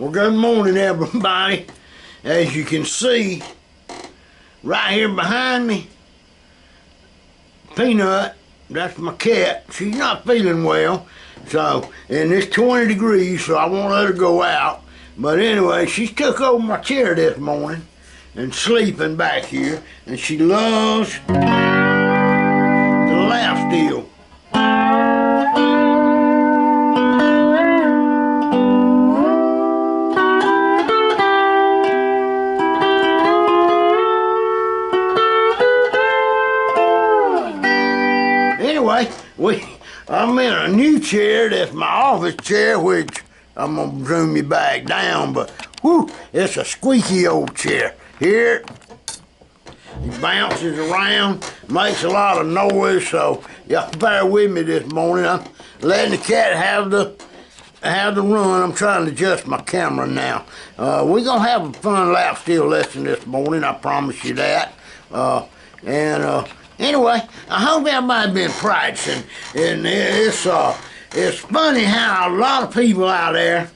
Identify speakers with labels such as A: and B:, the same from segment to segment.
A: Well, good morning, everybody. As you can see, right here behind me, Peanut, that's my cat. She's not feeling well, so, and it's 20 degrees, so I won't let her go out. But anyway, she took over my chair this morning and sleeping back here, and she loves the lap steel. Anyway, I'm in a new chair. That's my office chair, which I'm gonna zoom you back down, but whew, it's a squeaky old chair. Here, it bounces around, makes a lot of noise, so y'all bear with me this morning. I'm letting the cat have the run. I'm trying to adjust my camera now. We're gonna have a fun lap steel lesson this morning, I promise you that. Anyway, I hope everybody's been practicing, and it's funny how a lot of people out there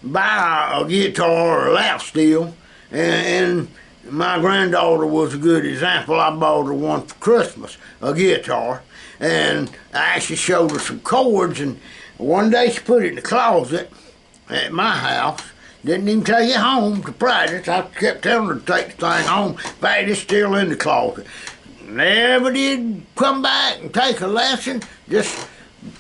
A: buy a guitar or a lap steel, and my granddaughter was a good example. I bought her one for Christmas, a guitar, and I actually showed her some chords, and one day she put it in the closet at my house. Didn't even take it home to practice. I kept telling her to take the thing home. In fact, it's still in the closet. Never did come back and take a lesson, just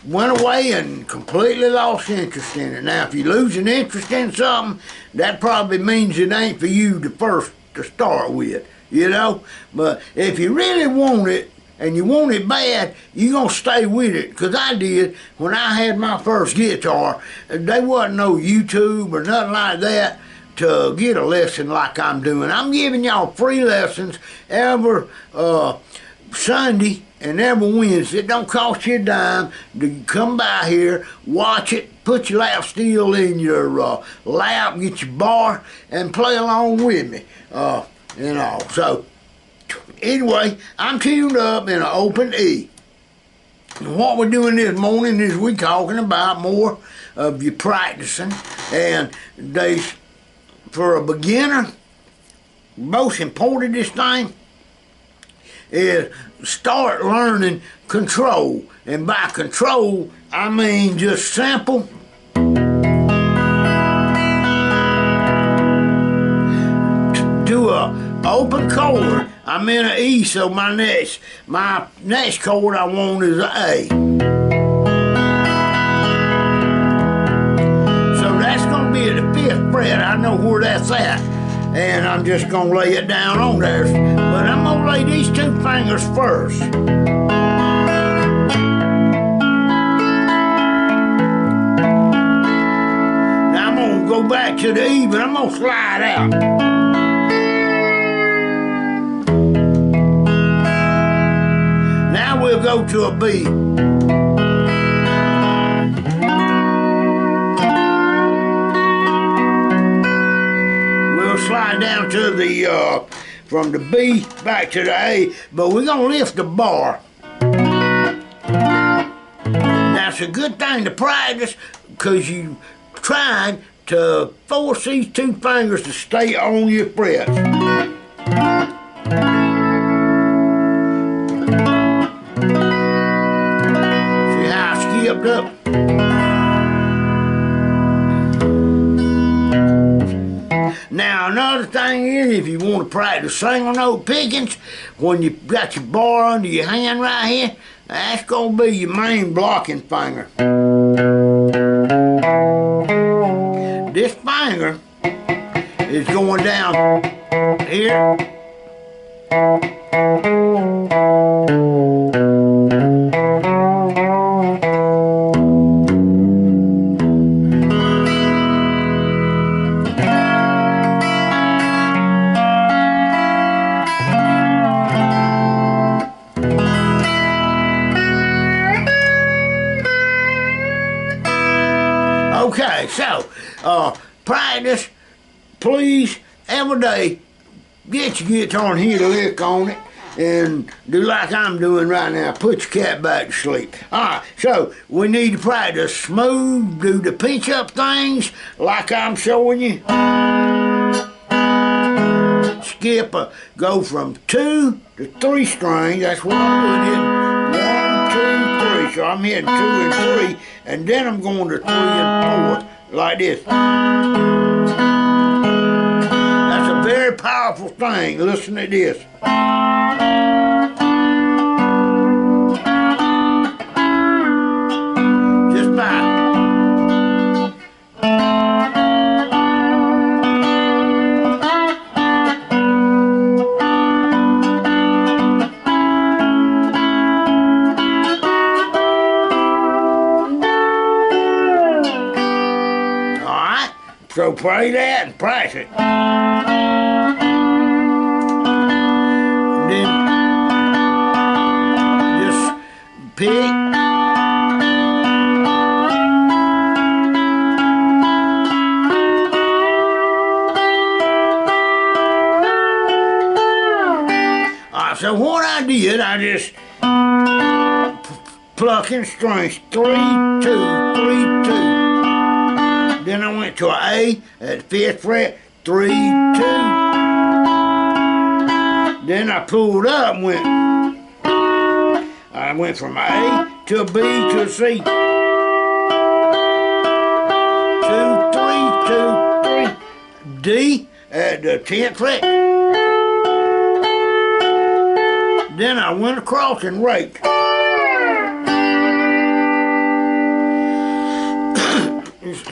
A: went away and completely lost interest in it. Now, if you lose an interest in something, that probably means it ain't for you to start with, you know? But if you really want it, and you want it bad, you're going to stay with it. Because I did, when I had my first guitar, there wasn't no YouTube or nothing like that to get a lesson like I'm doing. I'm giving y'all free lessons every Sunday and every Wednesday. It don't cost you a dime to come by here, watch it, put your lap steel in your lap, get your bar, and play along with me. So anyway, I'm tuned up in an open E. And what we're doing this morning is we're talking about more of you practicing, and for a beginner, most importantest thing is start learning control. And by control, I mean just simple to a open chord. I'm in an E, so my next chord I want is an A. So that's gonna be at the 5th fret. I know where that's at, and I'm just gonna lay it down on there. But I'm gonna lay these 2 fingers first. Now I'm gonna go back to the E, but I'm gonna slide out. We'll go to a B. We'll slide down to the, from the B back to the A, but we're gonna lift the bar. Now it's a good thing to practice, because you trying to force these 2 fingers to stay on your frets. Up. Now another thing is, if you want to practice single note pickings, when you got your bar under your hand right here, that's going to be your main blocking finger. This finger is going down here. Okay, so practice, please, every day. Get your guitar and hit a lick on it. and do like I'm doing right now. Put your cat back to sleep. Alright, so we need to practice smooth, do the pinch up things like I'm showing you. Skip, go from 2 to 3 strings. That's what I'm doing. 1, 2, 3. So I'm hitting 2 and 3, and then I'm going to 3 and 4, like this. That's a very powerful thing. Listen to this. Just by. So play that and practice it. Then just pick. Alright, so what I did, I just plucking strings, 3, 2, 3, 2. Then I went to an A at the 5th fret, 3, 2. Then I pulled up and I went from A to a B to a C. 2, 3, 2, 3. D at the 10th fret. Then I went across and raked.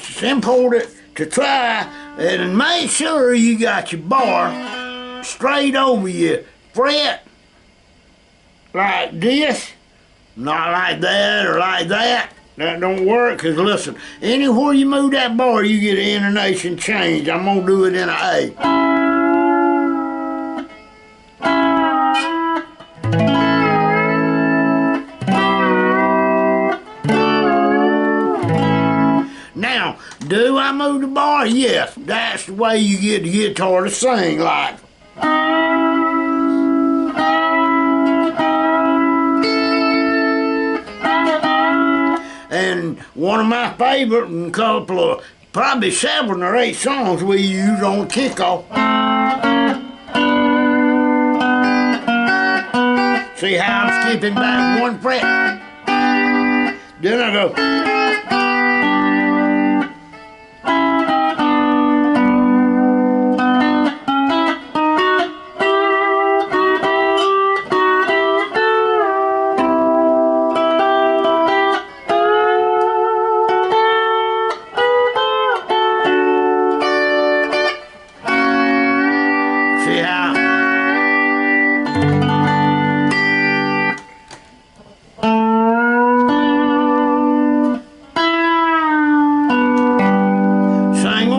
A: Simple to try, and make sure you got your bar straight over your fret like this, not like that or like that. That don't work, because listen, anywhere you move that bar you get an intonation change. I'm going to do it in an A. Now, do I move the bar? Yes, that's the way you get the guitar to sing like. And one of my favorite and couple of probably 7 or 8 songs we use on kickoff. See how I'm skipping back 1 fret? Then I go.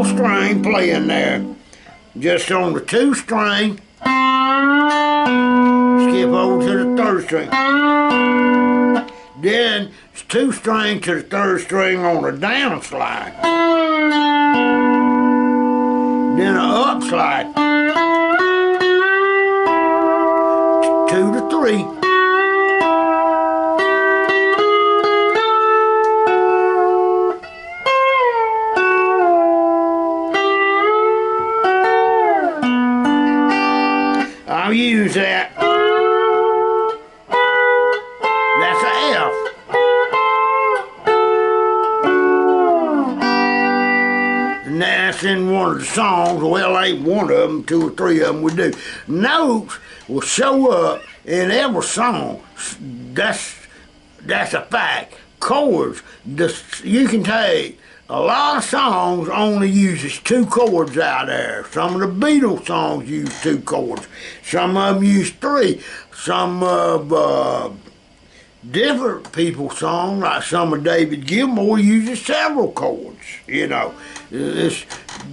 A: String playing there, just on the 2 string, skip over to the 3rd string, then it's 2 string to the 3rd string on a down slide, then an up slide, 2 to 3. I'll use that. That's an F. And that's in one of the songs. Well, ain't one of them, 2 or 3 of them we do. Notes will show up in every song. That's a fact. Chords, you can take a lot of songs only uses 2 chords out there. Some of the Beatles songs use 2 chords. Some of them use 3. Some of different people's songs, like some of David Gilmour, uses several chords. You know, it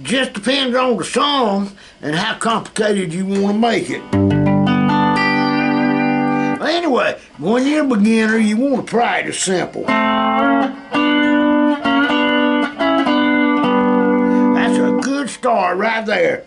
A: just depends on the song and how complicated you want to make it. Anyway, when you're a beginner, you want to practice simple. start right there.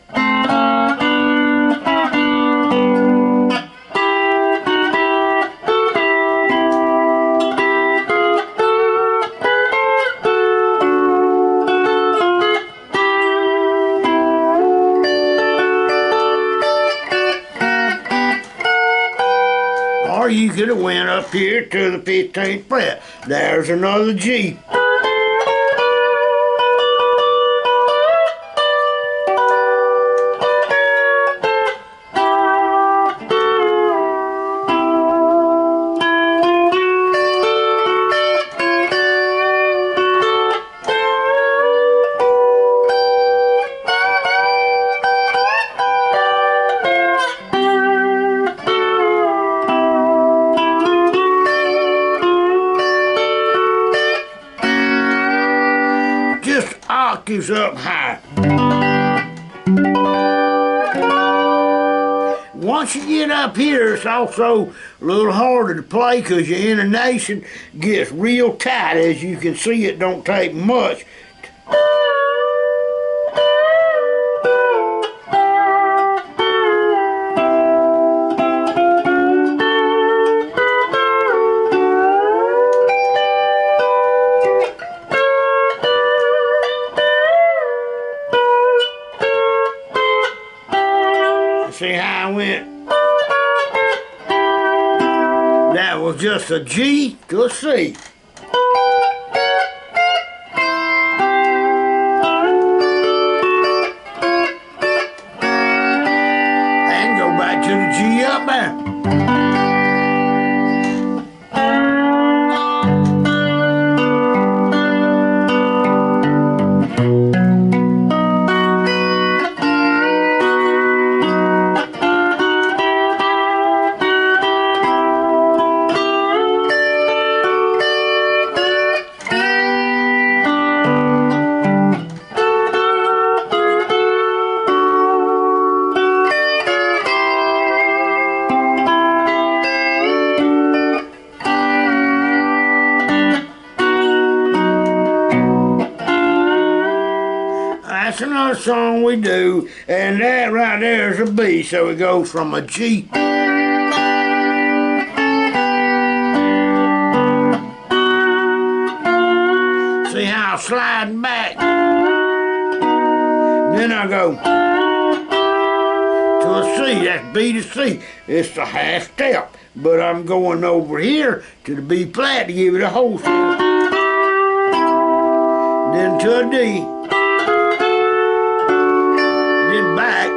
A: you could have went up here to the 15th fret. There's another G. Just octaves up high. Once you get up here, it's also a little harder to play because your intonation gets real tight. As you can see, it don't take much. See how I went? That was just a G to a C. And go back to the G up there. That's another song we do, and that right there is a B, so it goes from a G. See how I'm sliding back? Then I go to a C, that's B to C. It's a half step, but I'm going over here to the B flat to give it a whole step. Then to a D. Then back.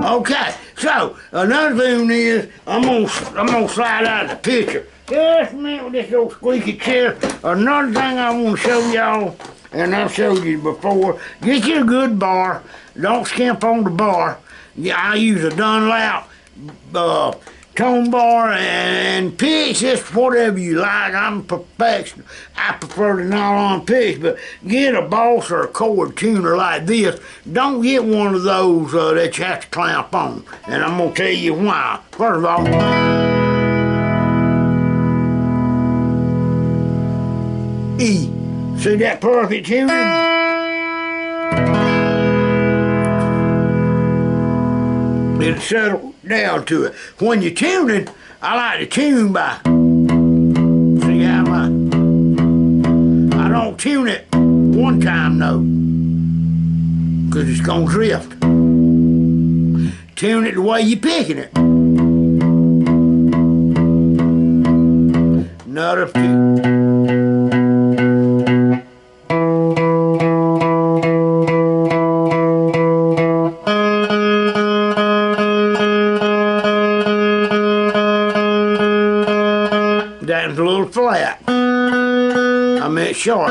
A: Okay, so another thing is I'm gonna slide out of the picture. Just a minute with this old squeaky chair. Another thing I want to show y'all, and I've showed you before, get you a good bar. Don't skimp on the bar. Yeah, I use a Dunlap tone bar and pitch, just whatever you like. I'm a perfectionist. I prefer the nylon pitch, but get a boss or a cord tuner like this. Don't get one of those that you have to clamp on. And I'm going to tell you why. First of all, E. See that perfect tuning? It'll settle down to it. When you're tuning, I like to tune by. See how I don't tune it one time though, because it's gonna drift. Tune it the way you're picking it. Another few. That's a little flat. I meant short.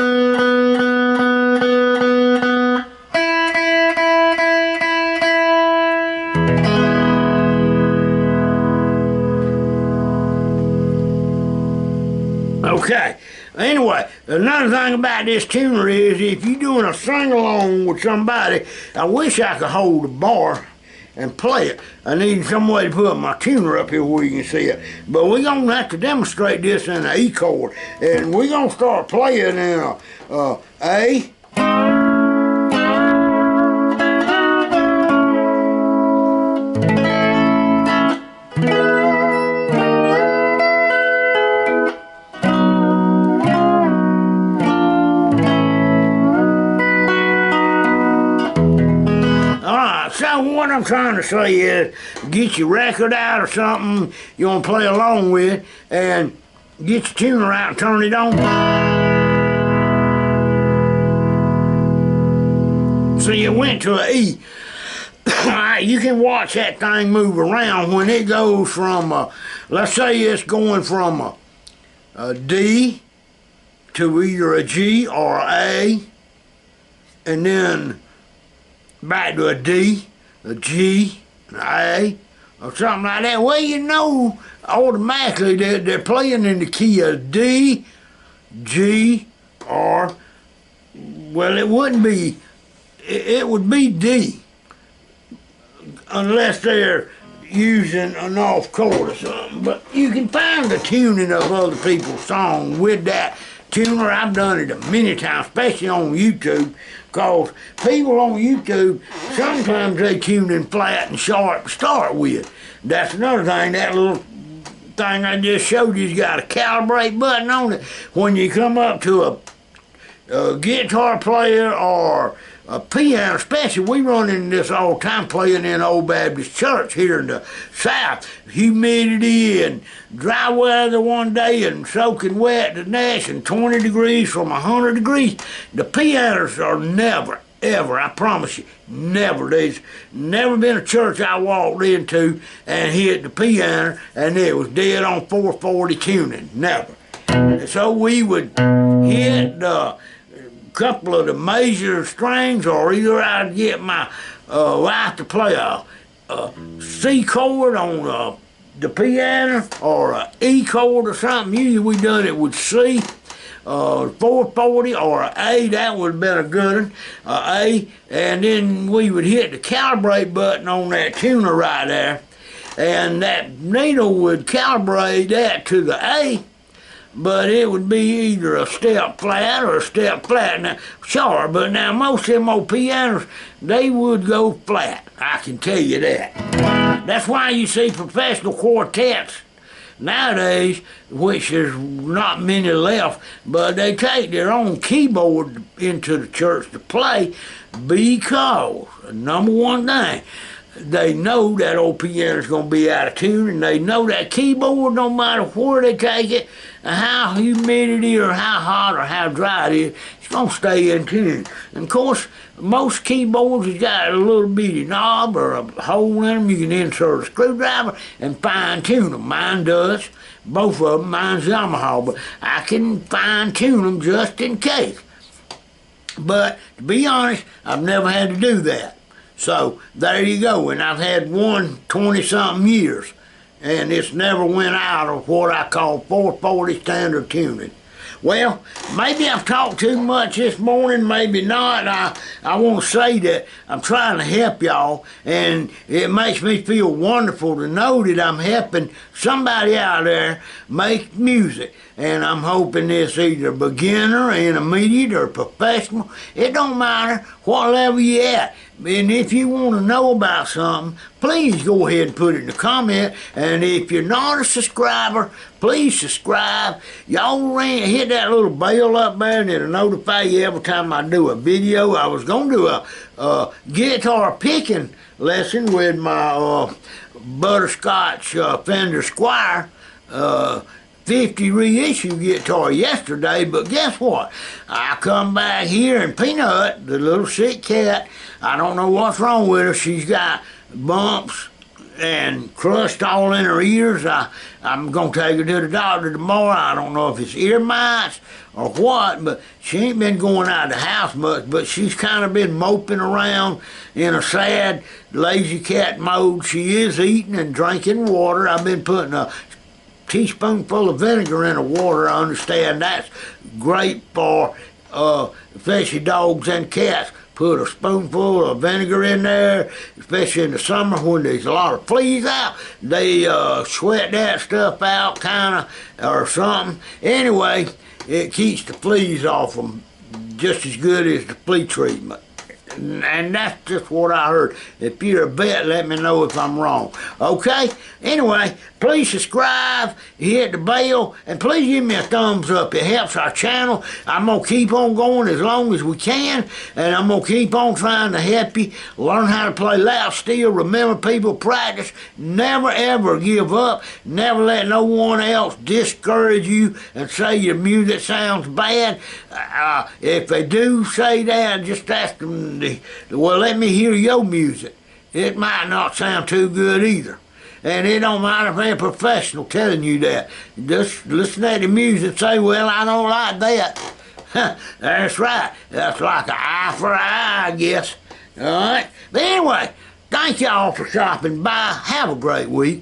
A: Okay. Anyway, another thing about this tuner is if you're doing a sing-along with somebody, I wish I could hold the bar and play it. I need some way to put my tuner up here where you can see it. But we're going to have to demonstrate this in an E chord. And we're going to start playing in a A. So what I'm trying to say is, get your record out or something you want to play along with, and get your tuner out and turn it on. So you went to an E. You can watch that thing move around when it goes from, let's say it's going from a D to either a G or A, and then back to a D, a G, an A, or something like that. Well, you know automatically they're playing in the key of D, G, or, well, it wouldn't be, it would be D, unless they're using an off chord or something. But you can find the tuning of other people's songs with that tuner. I've done it many times, especially on YouTube, because people on YouTube, sometimes they tune in flat and sharp to start with. That's another thing. That little thing I just showed you's got a calibrate button on it. When you come up to a guitar player or a piano, especially, we run into this all the time playing in Old Baptist Church here in the South. Humidity and dry weather one day and soaking wet the next, and 20 degrees from 100 degrees. The pianos are never, ever, I promise you, never. There's never been a church I walked into and hit the piano and it was dead on 440 tuning. Never. So we would hit couple of the major strings, or either I'd get my wife to play a C chord on the piano, or a E chord or something. Usually we done it with C, 440, or an A. That would have been a good one, A, and then we would hit the calibrate button on that tuner right there, and that needle would calibrate that to the A. But it would be either a step flat or a step flat. Now, sure, but now most of them old pianos, they would go flat. I can tell you that. That's why you see professional quartets nowadays, which there's not many left, but they take their own keyboard into the church to play, because, number one thing, they know that old piano's going to be out of tune, and they know that keyboard, no matter where they take it, how humidity or how hot or how dry it is, it's going to stay in tune. And of course, most keyboards has got a little bitty knob or a hole in them. You can insert a screwdriver and fine tune them. Mine does. Both of them. Mine's Yamaha, but I can fine tune them just in case. But to be honest, I've never had to do that. So there you go. And I've had one 20-something years, and it's never went out of what I call 440 standard tuning. Well, maybe I've talked too much this morning, maybe not. I want to say that I'm trying to help y'all, and it makes me feel wonderful to know that I'm helping somebody out there make music. And I'm hoping it's either beginner, intermediate, or professional. It don't matter what level you're at. And if you want to know about something, please go ahead and put it in the comment. And if you're not a subscriber, please subscribe. Y'all hit that little bell up there, and it'll notify you every time I do a video. I was going to do a guitar picking lesson with my butterscotch Fender Squire 50 reissue guitar yesterday, but guess what? I come back here and Peanut, the little sick cat, I don't know what's wrong with her. She's got bumps and crust all in her ears. I'm going to take her to the doctor tomorrow. I don't know if it's ear mites or what, but she ain't been going out of the house much, but she's kind of been moping around in a sad, lazy cat mode. She is eating and drinking water. I've been putting a teaspoonful of vinegar in the water. I understand that's great for especially dogs and cats. Put a spoonful of vinegar in there, especially in the summer when there's a lot of fleas out. They sweat that stuff out kind of or something. Anyway, it keeps the fleas off them just as good as the flea treatment. And that's just what I heard. If you're a vet, let me know if I'm wrong. Okay? Anyway, please subscribe, hit the bell, and please give me a thumbs up. It helps our channel. I'm going to keep on going as long as we can, and I'm going to keep on trying to help you learn how to play lap steel. Remember, people, practice. Never, ever give up. Never let no one else discourage you and say your music sounds bad. If they do say that, just ask them, well, let me hear your music. It might not sound too good either. And it don't matter if they're a professional telling you that. Just listen to the music and say, well, I don't like that. That's right. That's like an eye for an eye, I guess. All right? But anyway, thank y'all for stopping by. Have a great week.